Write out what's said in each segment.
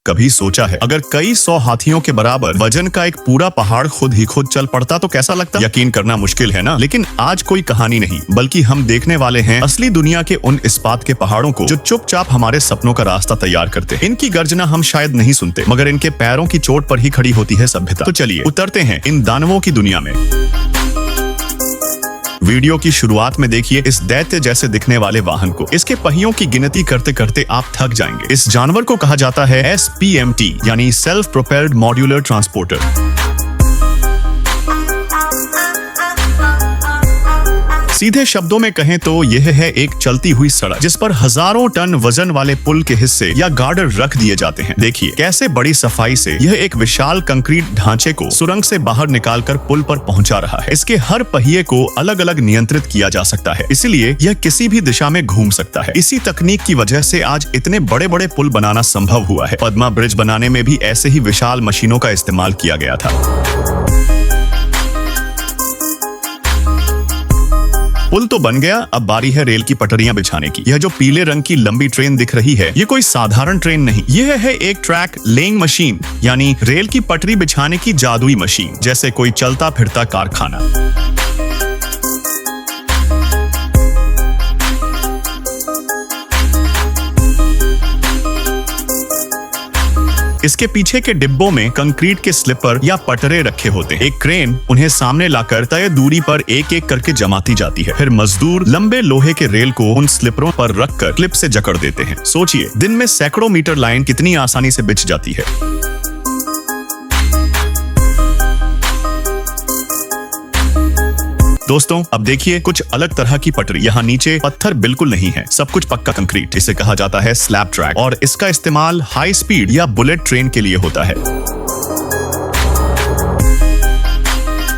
कभी सोचा है अगर कई 100 हाथियों के बराबर वजन का एक पूरा पहाड़ खुद ही खुद चल पड़ता तो कैसा लगता। यकीन करना मुश्किल है ना, लेकिन आज कोई कहानी नहीं बल्कि हम देखने वाले हैं असली दुनिया के उन इस्पात के पहाड़ों को जो चुपचाप हमारे सपनों का रास्ता तैयार करते हैं। इनकी गर्जना हम शायद नहीं सुनते, मगर इनके पैरों की चोट पर ही खड़ी होती है सभ्यता। तो चलिए उतरते हैं इन दानवों की दुनिया में। वीडियो की शुरुआत में देखिए इस दैत्य जैसे दिखने वाले वाहन को। इसके पहियों की गिनती करते करते आप थक जाएंगे। इस जानवर को कहा जाता है SPMT यानी सेल्फ प्रोपेल्ड मॉड्यूलर ट्रांसपोर्टर। सीधे शब्दों में कहें तो यह है एक चलती हुई सड़क जिस पर हजारों टन वजन वाले पुल के हिस्से या गार्डर रख दिए जाते हैं। देखिए कैसे बड़ी सफाई से यह एक विशाल कंक्रीट ढांचे को सुरंग से बाहर निकालकर पुल पर पहुंचा रहा है। इसके हर पहिए को अलग अलग नियंत्रित किया जा सकता है, इसलिए यह किसी भी दिशा में घूम सकता है। इसी तकनीक की वजह से आज इतने बड़े बड़े पुल बनाना संभव हुआ है। पद्मा ब्रिज बनाने में भी ऐसे ही विशाल मशीनों का इस्तेमाल किया गया था। पुल तो बन गया, अब बारी है रेल की पटरियां बिछाने की। यह जो पीले रंग की लंबी ट्रेन दिख रही है ये कोई साधारण ट्रेन नहीं, यह है एक ट्रैक लेइंग मशीन यानी रेल की पटरी बिछाने की जादुई मशीन, जैसे कोई चलता फिरता कारखाना। इसके पीछे के डिब्बों में कंक्रीट के स्लिपर या पटरे रखे होते हैं। एक क्रेन उन्हें सामने लाकर तय दूरी पर एक एक करके जमाती जाती है। फिर मजदूर लंबे लोहे के रेल को उन स्लिपरों पर रखकर क्लिप से जकड़ देते हैं। सोचिए दिन में सैकड़ों मीटर लाइन कितनी आसानी से बिछ जाती है। दोस्तों अब देखिए कुछ अलग तरह की पटरी। यहाँ नीचे पत्थर बिल्कुल नहीं है, सब कुछ पक्का कंक्रीट। इसे कहा जाता है स्लैब ट्रैक और इसका इस्तेमाल हाई स्पीड या बुलेट ट्रेन के लिए होता है।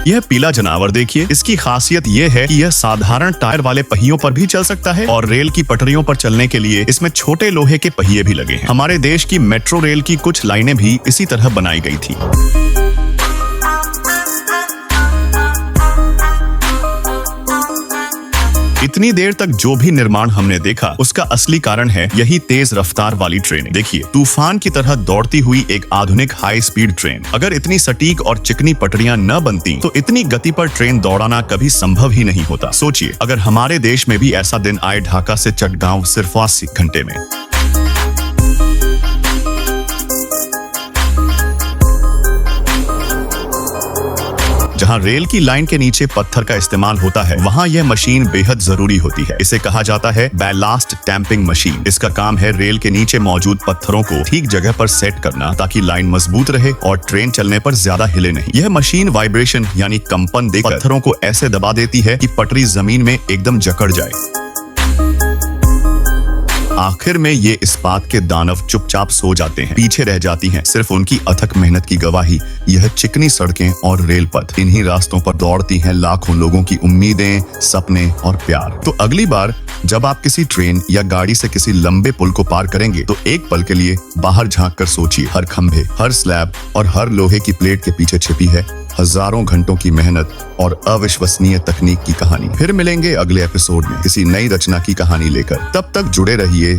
यह पीला जानवर देखिए, इसकी खासियत यह है कि यह साधारण टायर वाले पहियों पर भी चल सकता है और रेल की पटरियों पर चलने के लिए इसमें छोटे लोहे के पहिए भी लगे हैं। हमारे देश की मेट्रो रेल की कुछ लाइनें भी इसी तरह बनाई गई थी। इतनी देर तक जो भी निर्माण हमने देखा उसका असली कारण है यही तेज रफ्तार वाली ट्रेन। देखिए तूफान की तरह दौड़ती हुई एक आधुनिक हाई स्पीड ट्रेन। अगर इतनी सटीक और चिकनी पटरियां न बनती तो इतनी गति पर ट्रेन दौड़ाना कभी संभव ही नहीं होता। सोचिए अगर हमारे देश में भी ऐसा दिन आए ढाका से चटगांव सिर्फ 80 घंटे में। जहां रेल की लाइन के नीचे पत्थर का इस्तेमाल होता है वहां यह मशीन बेहद जरूरी होती है। इसे कहा जाता है बैलास्ट डैम्पिंग मशीन। इसका काम है रेल के नीचे मौजूद पत्थरों को ठीक जगह पर सेट करना ताकि लाइन मजबूत रहे और ट्रेन चलने पर ज्यादा हिले नहीं। यह मशीन वाइब्रेशन यानी कंपन देकर पत्थरों को ऐसे दबा देती है कि पटरी जमीन में एकदम जकड़ जाए। आखिर में ये इस्पात के दानव चुपचाप सो जाते हैं, पीछे रह जाती हैं सिर्फ उनकी अथक मेहनत की गवाही यह चिकनी सड़कें और रेल पथ। इन्हीं रास्तों पर दौड़ती हैं लाखों लोगों की उम्मीदें, सपने और प्यार। तो अगली बार जब आप किसी ट्रेन या गाड़ी से किसी लंबे पुल को पार करेंगे तो एक पल के लिए बाहर झांक कर सोचिए, हर खंभे, हर स्लैब और हर लोहे की प्लेट के पीछे छिपी है हजारों घंटों की मेहनत और अविश्वसनीय तकनीक की कहानी। फिर मिलेंगे अगले एपिसोड में किसी नई रचना की कहानी लेकर। तब तक जुड़े रहिए